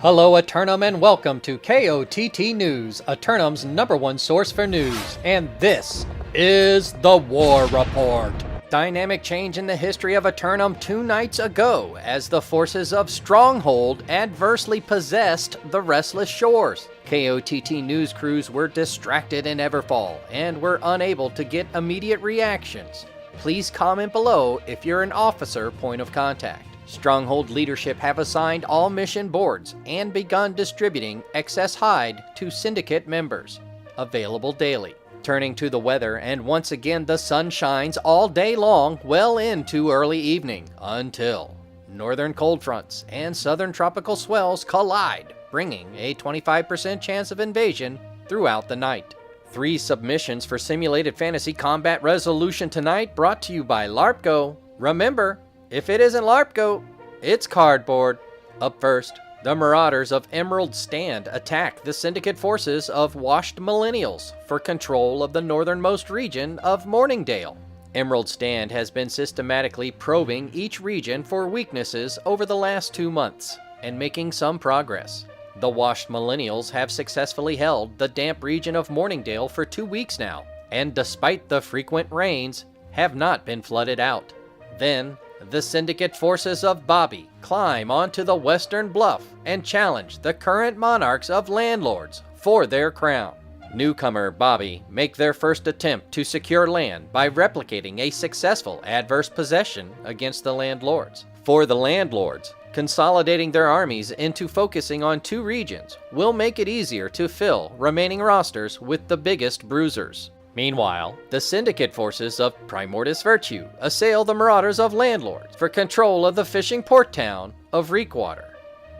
Hello Eternum and welcome to KOTT News, Eternum's #1 source for news, and this is the War Report. Dynamic change in the history of Eternum 2 nights ago as the forces of Stronghold adversely possessed the Restless Shores. KOTT news crews were distracted in Everfall and were unable to get immediate reactions. Please comment below if you're an officer point of contact. Stronghold leadership have assigned all mission boards and begun distributing excess hide to Syndicate members. Available daily. Turning to the weather, and once again the sun shines all day long well into early evening until northern cold fronts and southern tropical swells collide, bringing a 25% chance of invasion throughout the night. 3 submissions for Simulated Fantasy Combat Resolution tonight brought to you by LARPGO. Remember, if it isn't LARPGO, it's cardboard. Up first, the Marauders of Emerald Stand attack the Syndicate forces of Washed Millennials for control of the northernmost region of Morningdale. Emerald Stand has been systematically probing each region for weaknesses over the last 2 months, and making some progress. The Washed Millennials have successfully held the damp region of Morningdale for 2 weeks now, and despite the frequent rains, have not been flooded out. Then, the Syndicate forces of Bobby climb onto the western bluff and challenge the current monarchs of Landlords for their crown. Newcomer Bobby make their first attempt to secure land by replicating a successful adverse possession against the Landlords. For the Landlords, consolidating their armies into focusing on 2 regions will make it easier to fill remaining rosters with the biggest bruisers. Meanwhile, the Syndicate forces of Primordius Virtue assail the Marauders of Landlords for control of the fishing port town of Reekwater.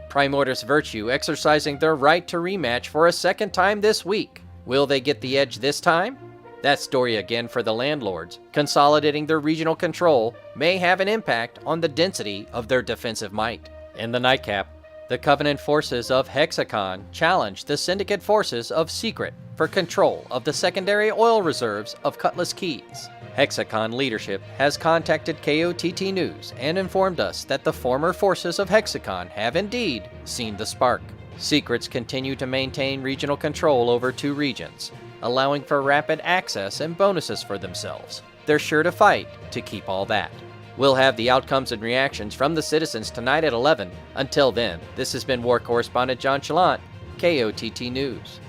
Primordius Virtue exercising their right to rematch for a second time this week. Will they get the edge this time? That story again for the Landlords. Consolidating their regional control may have an impact on the density of their defensive might. In the nightcap, the Covenant forces of Hexacon challenge the Syndicate forces of Secret for control of the secondary oil reserves of Cutlass Keys. Hexacon leadership has contacted KOTT News and informed us that the former forces of Hexacon have indeed seen the spark. Secrets continue to maintain regional control over 2 regions, allowing for rapid access and bonuses for themselves. They're sure to fight to keep all that. We'll have the outcomes and reactions from the citizens tonight at 11. Until then, this has been War Correspondent JChalant, KOTT News.